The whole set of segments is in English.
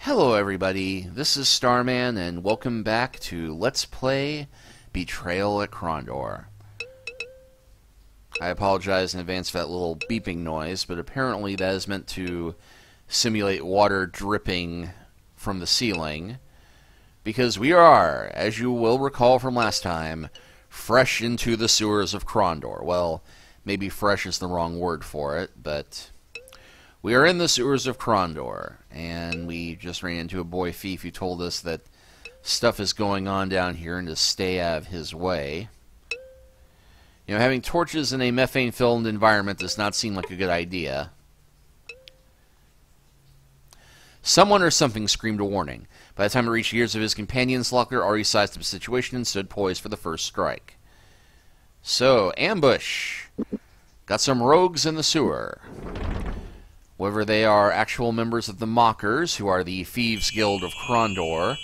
Hello everybody, this is Starman and welcome back to Let's Play Betrayal at Krondor. I apologize in advance for that little beeping noise, but apparently that is meant to simulate water dripping from the ceiling, because we are, as you will recall from last time, fresh into the sewers of Krondor. Well, maybe fresh is the wrong word for it, but we are in the sewers of Krondor, and we just ran into a boy thief who told us that stuff is going on down here and to stay out of his way. You know, having torches in a methane-filled environment does not seem like a good idea. Someone or something screamed a warning. By the time it reached the ears of his companions, Locklear already sized up the situation and stood poised for the first strike. So, ambush! Got some rogues in the sewer. Whether they are actual members of the Mockers, who are the Thieves' Guild of Krondor,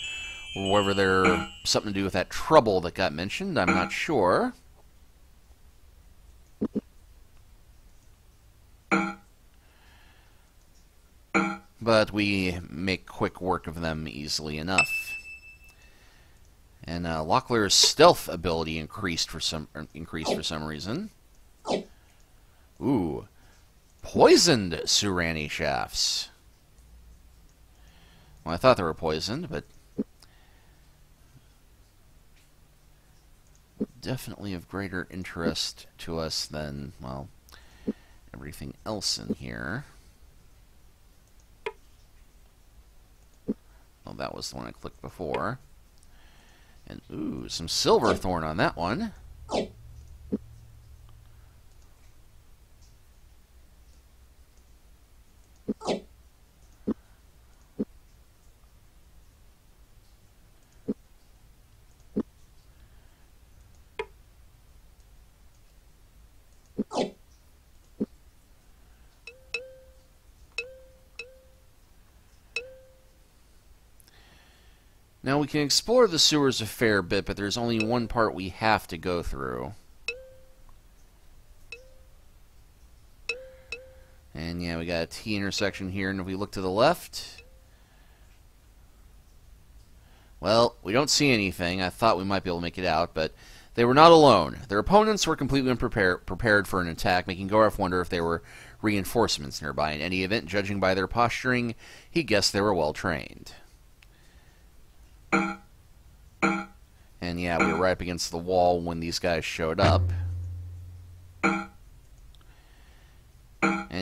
or whether they're something to do with that trouble that got mentioned, I'm not sure. But we make quick work of them easily enough. And Locklear's stealth ability increased for some reason. Ooh. Poisoned Surani shafts. Well, I thought they were poisoned, but definitely of greater interest to us than, well, everything else in here. Oh, that was the one I clicked before. And, ooh, some Silverthorn on that one. Now, we can explore the sewers a fair bit, but there's only one part we have to go through. And yeah, we got a T intersection here, and if we look to the left, well, we don't see anything. I thought we might be able to make it out, but they were not alone. Their opponents were completely unprepared for an attack, making Goref wonder if there were reinforcements nearby. In any event, judging by their posturing, he guessed they were well trained. And yeah, we were right up against the wall when these guys showed up. And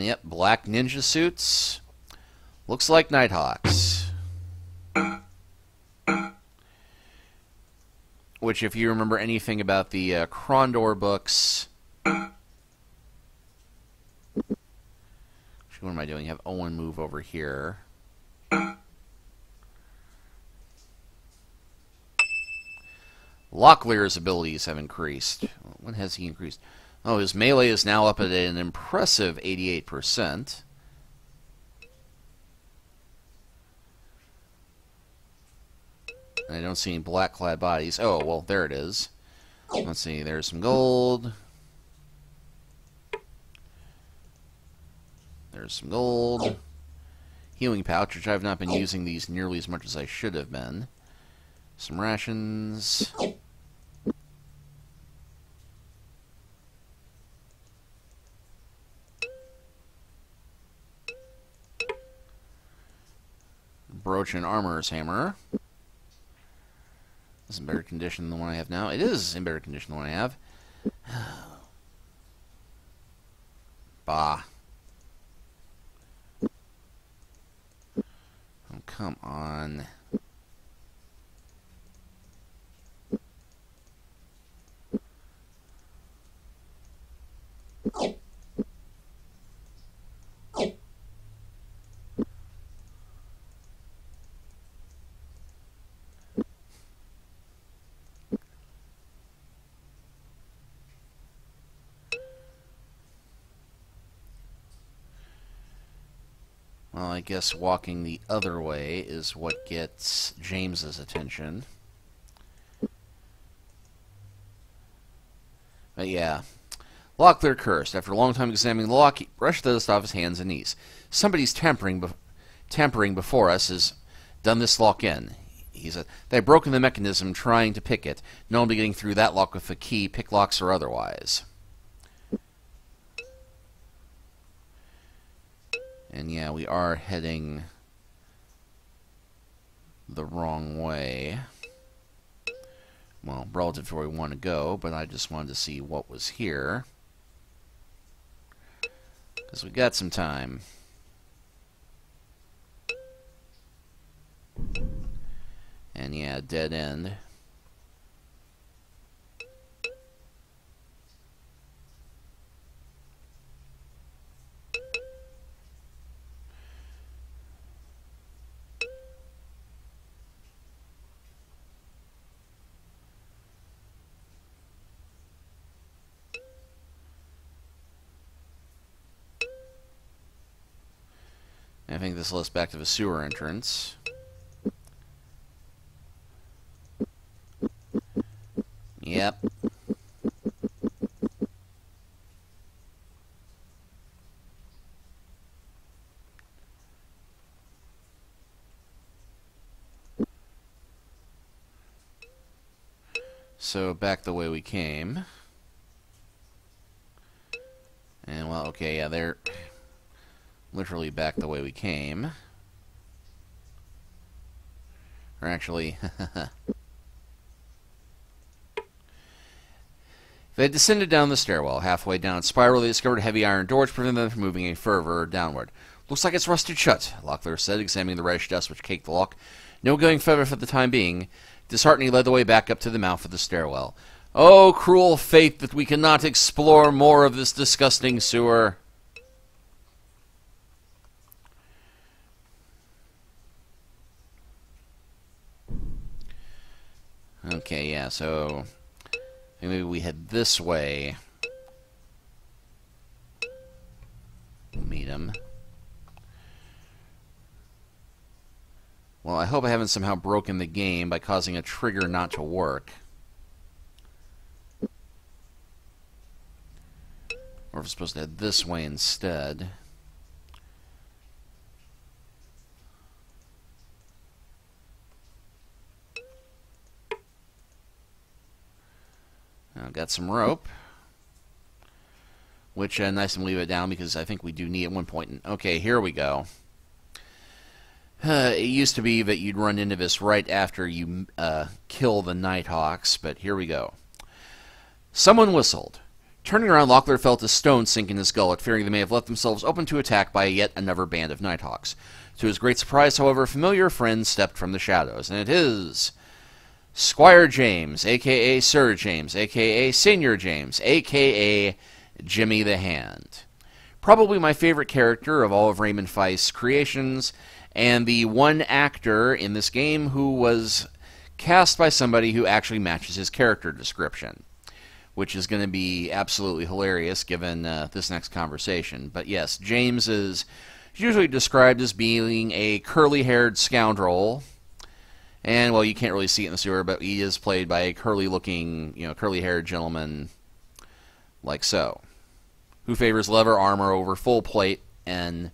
yep, black ninja suits. Looks like Nighthawks. Which, if you remember anything about the Krondor books... What am I doing? Have Owen move over here. Locklear's abilities have increased. When has he increased? Oh, his melee is now up at an impressive 88%. I don't see any black-clad bodies. Oh, well, there it is. Let's see, there's some gold. There's some gold. Healing pouch, which I've not been using these nearly as much as I should have been. Some rations. Brooch and Armorer's Hammer. This is in better condition than the one I have now. It is in better condition than the one I have. Bah. Oh, come on. Well, I guess walking the other way is what gets James's attention. But yeah. Locklear cursed. After a long time examining the lock, he brushed the dust off his hands and knees. Somebody's tampering before us is done this lock in. He said, they've broken the mechanism trying to pick it. No one will be getting through that lock with a key, pick locks or otherwise. And yeah, we are heading the wrong way. Well, relative to where we want to go, but I just wanted to see what was here. Because we got some time. And yeah, dead end. I think this leads back to the sewer entrance. Yep. So back the way we came. And well, okay, yeah, they're literally back the way we came. Or actually, they descended down the stairwell. Halfway down its spiral, they discovered a heavy iron door which prevented them from moving any further downward. Looks like it's rusted shut, Locklear said, examining the reddish dust which caked the lock. No going further for the time being. Disheartened, he led the way back up to the mouth of the stairwell. Oh, cruel fate that we cannot explore more of this disgusting sewer. Okay, yeah, so maybe we head this way. We'll meet him. Well, I hope I haven't somehow broken the game by causing a trigger not to work. Or if we're supposed to head this way instead. I've got some rope. Which, nice to leave it down because I think we do need at one point. Okay, here we go. It used to be that you'd run into this right after you kill the Nighthawks, but here we go. Someone whistled. Turning around, Locklear felt a stone sink in his gullet, fearing they may have left themselves open to attack by yet another band of Nighthawks. To his great surprise, however, a familiar friend stepped from the shadows, and it is Squire James, a.k.a. Sir James, a.k.a. Senior James, a.k.a. Jimmy the Hand. Probably my favorite character of all of Raymond Feist's creations, and the one actor in this game who was cast by somebody who actually matches his character description, which is going to be absolutely hilarious given this next conversation. But yes, James is usually described as being a curly-haired scoundrel. And, well, you can't really see it in the sewer, but he is played by a curly-looking, curly-haired gentleman like so, who favors leather armor over full plate and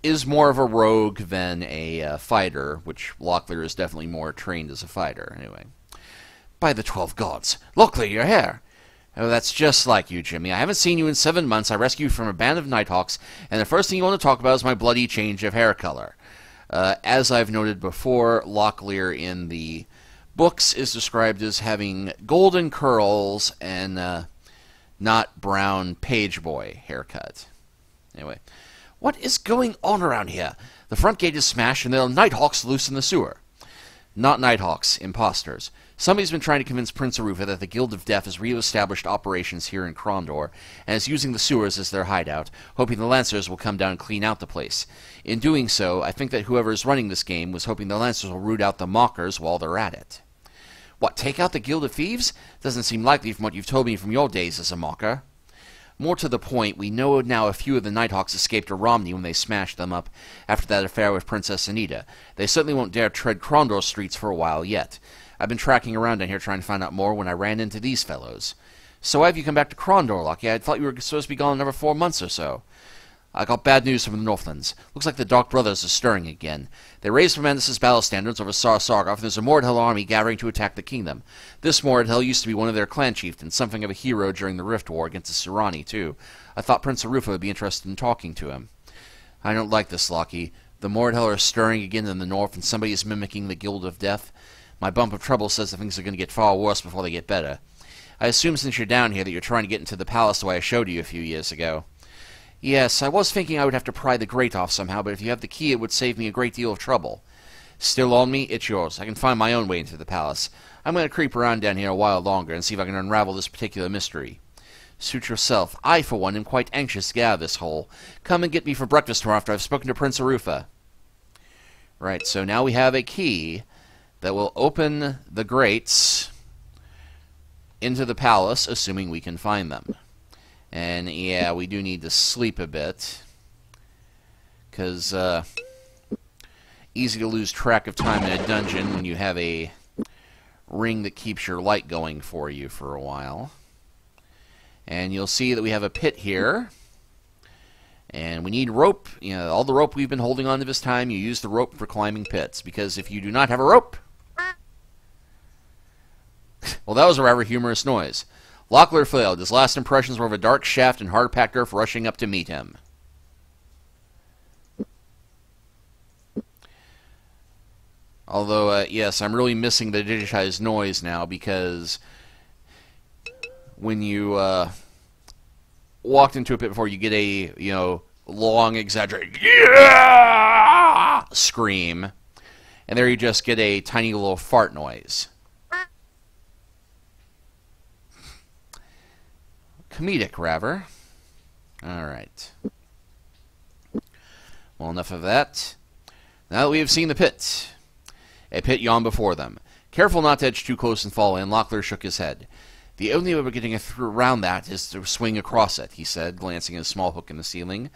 is more of a rogue than a fighter, which Locklear is definitely more trained as a fighter. Anyway. By the 12 gods, Locklear, you're here! Oh, that's just like you, Jimmy. I haven't seen you in 7 months. I rescued you from a band of Nighthawks, and the first thing you want to talk about is my bloody change of hair color. As I've noted before, Locklear in the books is described as having golden curls and not brown page boy haircut. Anyway, what is going on around here? The front gate is smashed and there are Nighthawks loose in the sewer. Not Nighthawks, imposters. Somebody's been trying to convince Prince Arufa that the Guild of Death has re-established operations here in Krondor and is using the sewers as their hideout, hoping the Lancers will come down and clean out the place. In doing so, I think that whoever is running this game was hoping the Lancers will root out the mockers while they're at it. What, take out the Guild of Thieves? Doesn't seem likely from what you've told me from your days as a mocker. More to the point, we know now a few of the Nighthawks escaped to Romney when they smashed them up after that affair with Princess Anita. They certainly won't dare tread Krondor streets for a while yet. I've been tracking around down here trying to find out more when I ran into these fellows. So why have you come back to Krondor, Lucky? I thought you were supposed to be gone another 4 months or so. I got bad news from the Northlands. Looks like the Dark Brothers are stirring again. They raised Fermendus' battle standards over Sargov, and there's a Mordhel army gathering to attack the kingdom. This Mordhel used to be one of their clan chieftains, something of a hero during the Rift War against the Sirani, too. I thought Prince Arufa would be interested in talking to him. I don't like this, Loki. The Mordhel are stirring again in the north, and somebody is mimicking the Guild of Death. My bump of trouble says that things are going to get far worse before they get better. I assume since you're down here that you're trying to get into the palace the way I showed you a few years ago. Yes, I was thinking I would have to pry the grate off somehow, but if you have the key, it would save me a great deal of trouble. Still on me? It's yours. I can find my own way into the palace. I'm going to creep around down here a while longer and see if I can unravel this particular mystery. Suit yourself. I, for one, am quite anxious to get out of this hole. Come and get me for breakfast tomorrow after I've spoken to Prince Arufa. Right, so now we have a key that will open the grates into the palace, assuming we can find them. And yeah, we do need to sleep a bit, because easy to lose track of time in a dungeon when you have a ring that keeps your light going for you for a while. And you'll see that we have a pit here, and we need rope. You know, all the rope we've been holding on to this time, you use the rope for climbing pits, because if you do not have a rope... Well, that was a rather humorous noise. Locklear failed. His last impressions were of a dark shaft and hard-packed earth rushing up to meet him. Although, yes, I'm really missing the digitized noise now, because when you walked into a pit before, you get a, you know, long, exaggerated yeah! Scream, and there you just get a tiny little fart noise. Comedic, rather. Alright. Well, enough of that. Now that we have seen the pit. A pit yawned before them. Careful not to edge too close and fall in, Locklear shook his head. The only way of getting around that is to swing across it, he said, glancing at a small hook in the ceiling.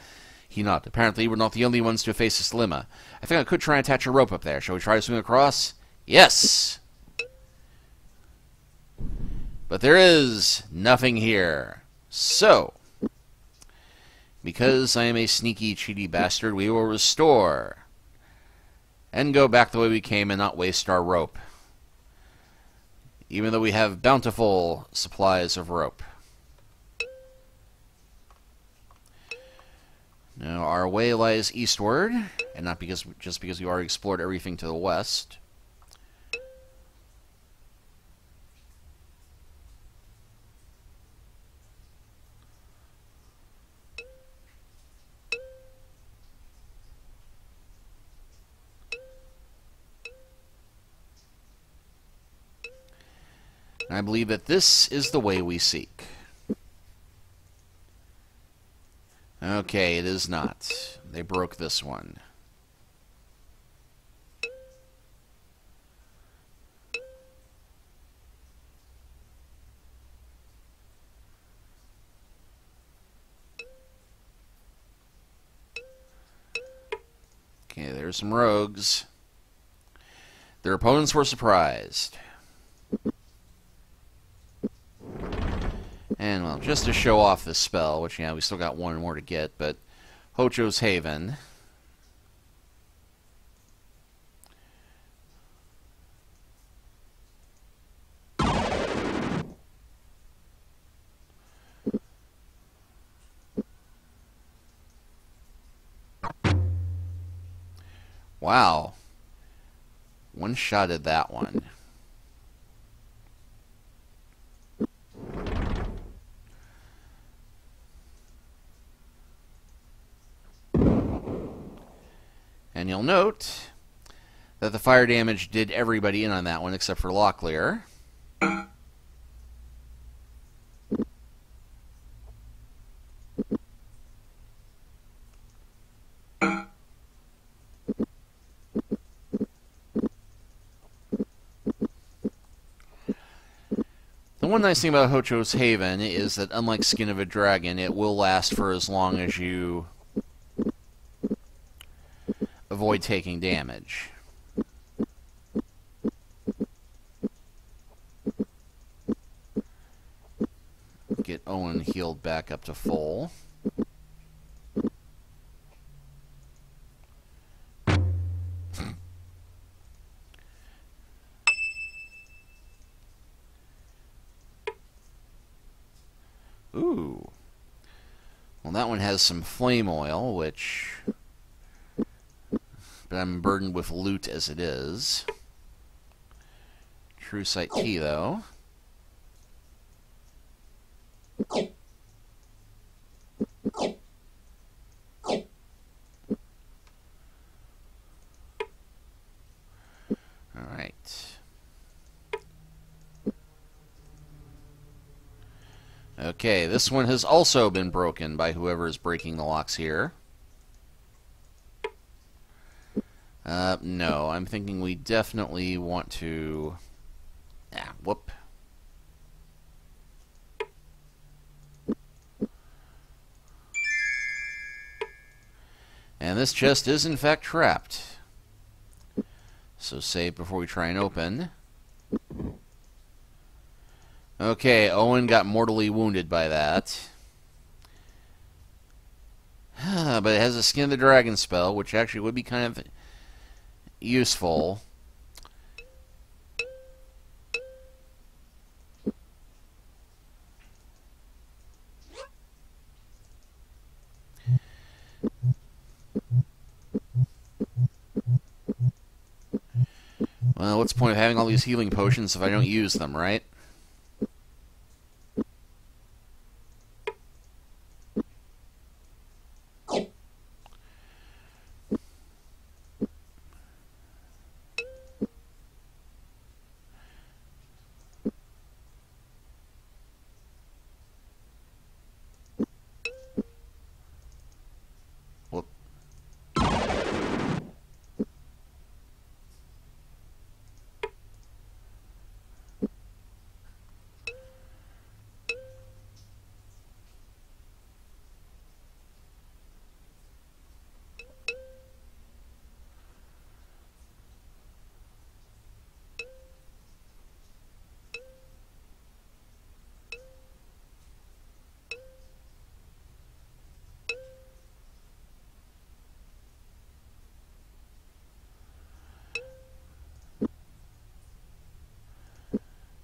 He nodded. Apparently, we're not the only ones to face this dilemma. I think I could try and attach a rope up there. Shall we try to swing across? Yes! But there is nothing here. So, because I am a sneaky, cheaty bastard, we will restore and go back the way we came and not waste our rope, even though we have bountiful supplies of rope. Now, our way lies eastward, and not just because we already explored everything to the west. And I believe that this is the way we seek. Okay, it is not. They broke this one. Okay, there's some rogues. Their opponents were surprised. And, well, just to show off this spell, which, yeah, we still got one more to get, but Hocho's Haven. Wow. One-shotted that one. And you'll note that the fire damage did everybody in on that one except for Locklear. The one nice thing about Hocho's Haven is that, unlike Skin of a Dragon, it will last for as long as you avoid taking damage. Get Owen healed back up to full. Ooh. Well, that one has some flame oil, which... But I'm burdened with loot as it is. True sight key, though. Alright. Okay, this one has also been broken by whoever is breaking the locks here. No, I'm thinking we definitely want to... Ah, whoop. And this chest is in fact trapped. So save before we try and open. Okay, Owen got mortally wounded by that. But it has a Skin of the Dragon spell, which actually would be kind of useful. Well, what's the point of having all these healing potions if I don't use them, right? Whoop.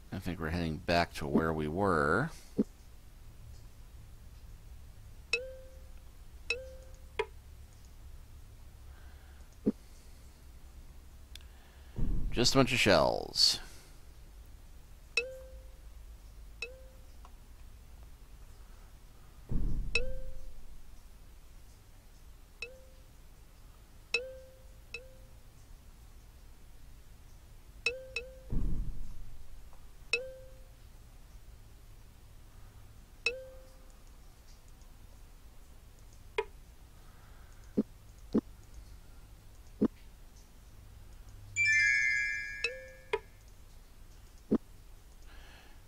I think we're heading back to where we were. Just a bunch of shells.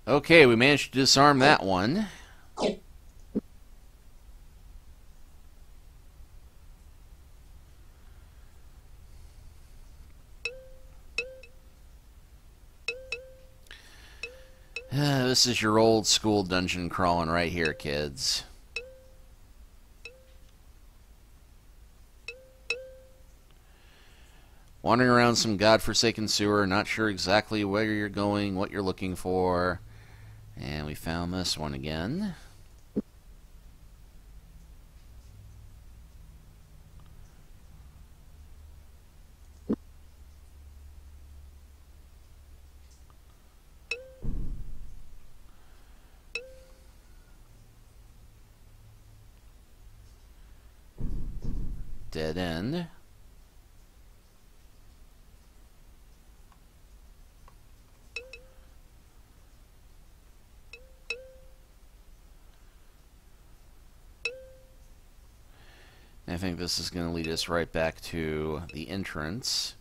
Okay, we managed to disarm that one. This is your old school dungeon crawling right here, kids. Wandering around some godforsaken sewer, not sure exactly where you're going, what you're looking for. And we found this one again. Dead end. I think this is going to lead us right back to the entrance.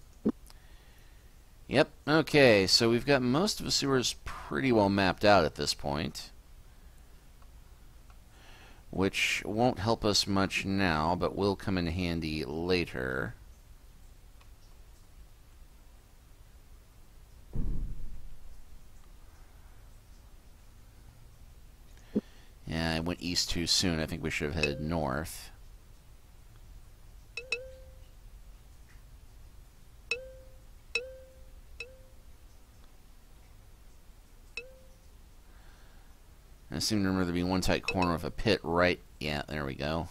Yep, okay, so we've got most of the sewers pretty well mapped out at this point. Which won't help us much now, but will come in handy later. Yeah, I went east too soon. I think we should have headed north. I seem to remember there being one tight corner of a pit right... Yeah, there we go.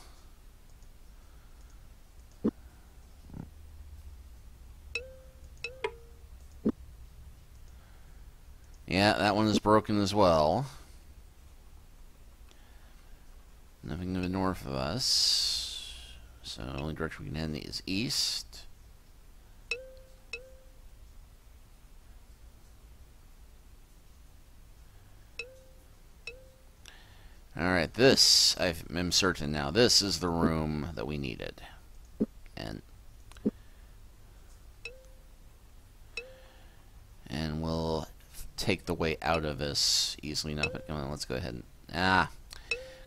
Yeah, that one is broken as well. Nothing to the north of us. So the only direction we can head is east. Alright, this, I'm certain now, this is the room that we needed. And we'll take the way out of this easily enough. But come on, let's go ahead and...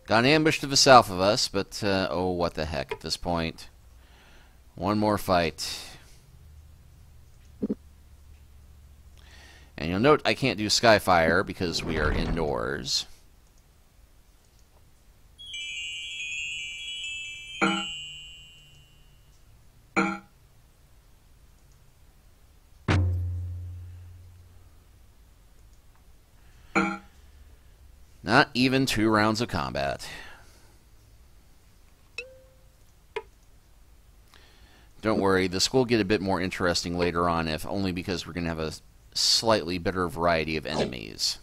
Got an ambush to the south of us, but, oh, what the heck at this point. One more fight. And you'll note I can't do Skyfire because we are indoors. Not even 2 rounds of combat. Don't worry, this will get a bit more interesting later on, if only because we're going to have a slightly better variety of enemies.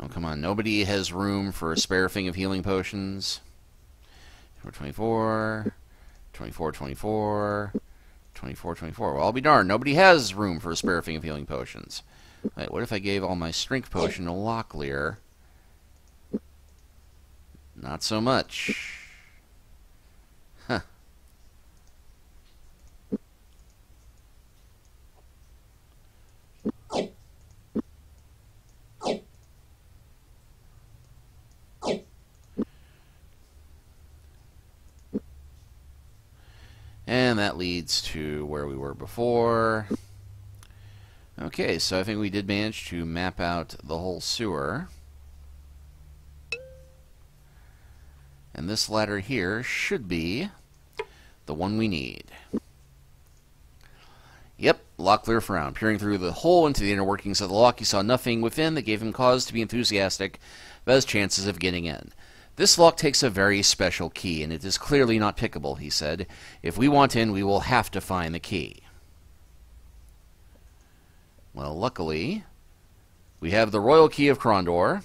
Oh, come on. Nobody has room for a spare thing of healing potions. 24, 24, 24... 24, 24. Well, I'll be darned. Nobody has room for a spare thing of healing potions. Wait, what if I gave all my strength potion to Locklear? Not so much. Huh. And that leads to where we were before. Okay, so I think we did manage to map out the whole sewer. And this ladder here should be the one we need. Yep, Locklear frowned. Peering through the hole into the inner workings of the lock, he saw nothing within that gave him cause to be enthusiastic about his chances of getting in. This lock takes a very special key, and it is clearly not pickable, he said. If we want in, we will have to find the key. Well, luckily, we have the royal key of Krondor.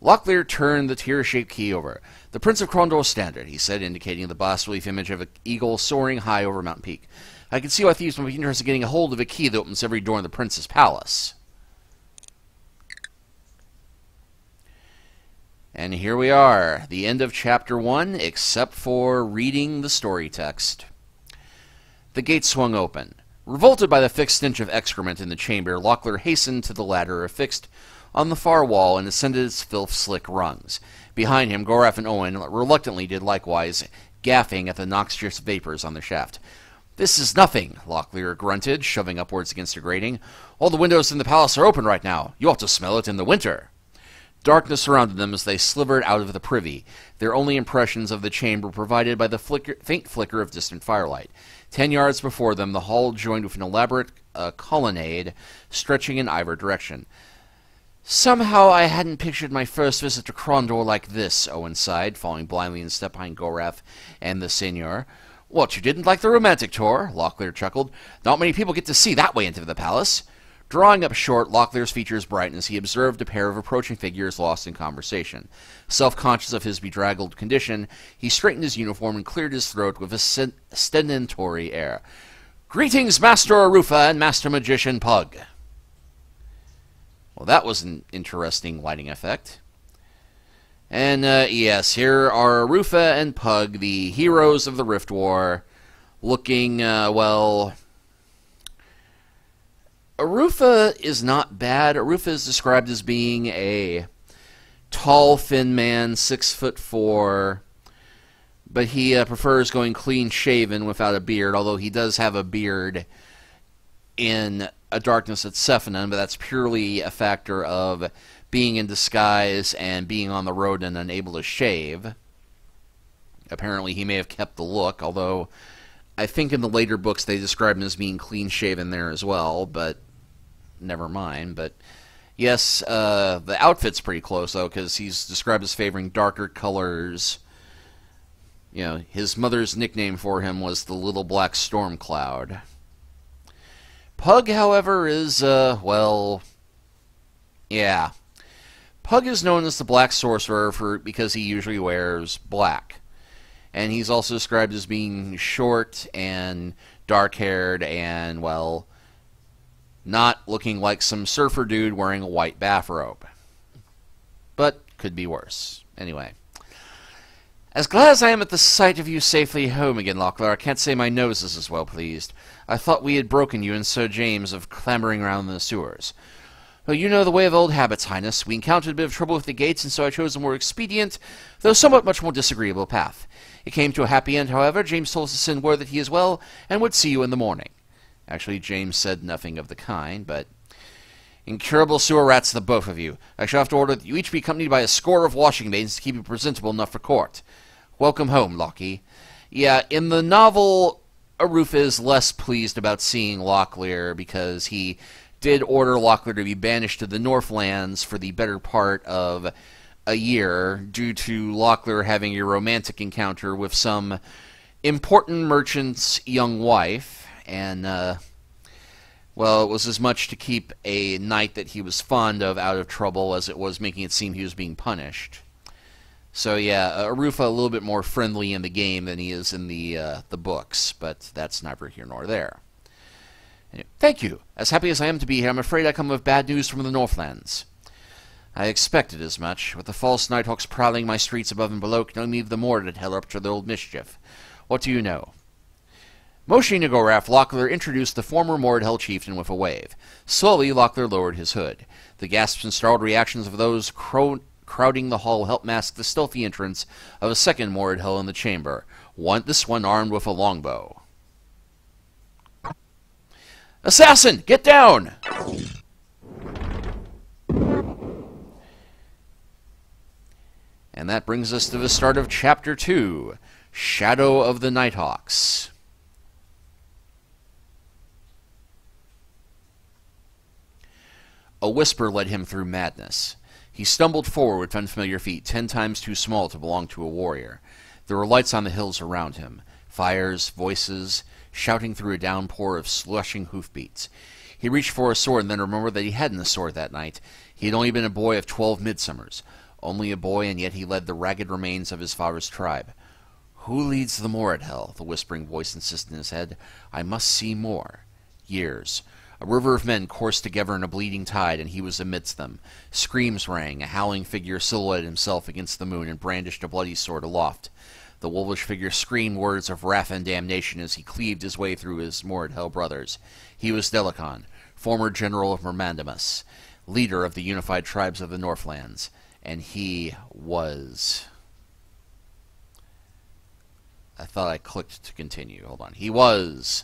Locklear turned the tear-shaped key over. The Prince of Krondor standard, he said, indicating the bas-relief image of an eagle soaring high over a mountain peak. I can see why thieves might be interested in getting a hold of a key that opens every door in the Prince's palace. And here we are, the end of Chapter 1, except for reading the story text. The gate swung open. Revolted by the thick stench of excrement in the chamber, Locklear hastened to the ladder affixed on the far wall and ascended its filth-slick rungs. Behind him, Gorath and Owen reluctantly did likewise, gaffing at the noxious vapors on the shaft. "This is nothing," Locklear grunted, shoving upwards against the grating. "All the windows in the palace are open right now. You ought to smell it in the winter." Darkness surrounded them as they slivered out of the privy, their only impressions of the chamber provided by the faint flicker of distant firelight. 10 yards before them, the hall joined with an elaborate colonnade stretching in either direction. "Somehow I hadn't pictured my first visit to Krondor like this," Owen sighed, falling blindly in step behind Gorath and the seigneur. "What, you didn't like the romantic tour?" Locklear chuckled. "Not many people get to see that way into the palace." Drawing up short, Locklear's features brightened as he observed a pair of approaching figures lost in conversation. Self-conscious of his bedraggled condition, he straightened his uniform and cleared his throat with a stentorian air. "Greetings, Master Arufa and Master Magician Pug." Well, that was an interesting lighting effect. And, yes, here are Arufa and Pug, the heroes of the Rift War, looking, well... Arufa is not bad. Arufa is described as being a tall, thin man, 6'4", but he prefers going clean-shaven without a beard, although he does have a beard in A Darkness at Sephinon, but that's purely a factor of being in disguise and being on the road and unable to shave. Apparently he may have kept the look, although I think in the later books they describe him as being clean-shaven there as well, but never mind. But yes, the outfit's pretty close, though, because he's described as favoring darker colors. You know, his mother's nickname for him was the Little Black Storm Cloud. Pug, however, is, well, yeah. Pug is known as the Black Sorcerer because he usually wears black. And he's also described as being short and dark-haired and, well, not looking like some surfer dude wearing a white bathrobe. But could be worse. Anyway. As glad as I am at the sight of you safely home again, Locklear, I can't say my nose is as well pleased. I thought we had broken you and Sir James of clambering around in the sewers. Well, you know the way of old habits, Highness. We encountered a bit of trouble with the gates, and so I chose a more expedient, though somewhat much more disagreeable path. It came to a happy end, however. James told us to send word that he is well, and would see you in the morning. Actually, James said nothing of the kind, but... Incurable sewer rats, the both of you. I shall have to order that you each be accompanied by a score of washing maidens to keep you presentable enough for court. Welcome home, Lockie. Yeah, in the novel, Aruf is less pleased about seeing Locklear because he did order Locklear to be banished to the Northlands for the better part of a year due to Locklear having a romantic encounter with some important merchant's young wife, and, well, it was as much to keep a knight that he was fond of out of trouble as it was making it seem he was being punished. So yeah, Arufa a little bit more friendly in the game than he is in the books, but that's neither here nor there. Anyway, thank you. As happy as I am to be here, I'm afraid I come with bad news from the Northlands. I expected as much, with the false nighthawks prowling my streets above and below, can only leave the more to tell up to the old mischief. What do you know? Motioning to Goraf, Locklear introduced the former Mordhell chieftain with a wave. Slowly, Locklear lowered his hood. The gasps and startled reactions of those crowding the hall helped mask the stealthy entrance of a second Mordhell in the chamber, this one armed with a longbow. Assassin! Get down! And that brings us to the start of Chapter 2, Shadow of the Nighthawks. A whisper led him through madness. He stumbled forward with unfamiliar feet, 10 times too small to belong to a warrior. There were lights on the hills around him, fires, voices, shouting through a downpour of slushing hoofbeats. He reached for a sword and then remembered that he hadn't a sword that night. He had only been a boy of 12 midsummers. Only a boy, and yet he led the ragged remains of his father's tribe. Who leads the Mordhell? The whispering voice insisted in his head. I must see more. Years. A river of men coursed together in a bleeding tide, and he was amidst them. Screams rang. A howling figure silhouetted himself against the moon and brandished a bloody sword aloft. The wolfish figure screamed words of wrath and damnation as he cleaved his way through his Mordhell brothers. He was Delicon, former general of Mermandamus, leader of the unified tribes of the Northlands. And he was... I thought I clicked to continue. Hold on. He was...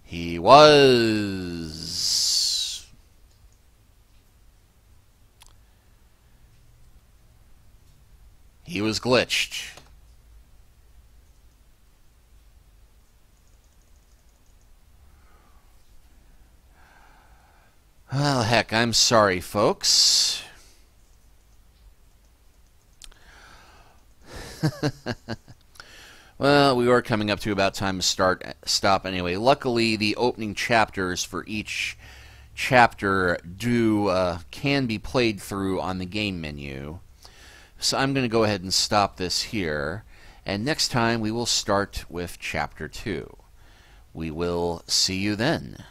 He was glitched. Well, heck, I'm sorry, folks. Well, we are coming up to about time to stop anyway. Luckily, the opening chapters for each chapter can be played through on the game menu. So I'm going to go ahead and stop this here. And next time we will start with Chapter 2. We will see you then.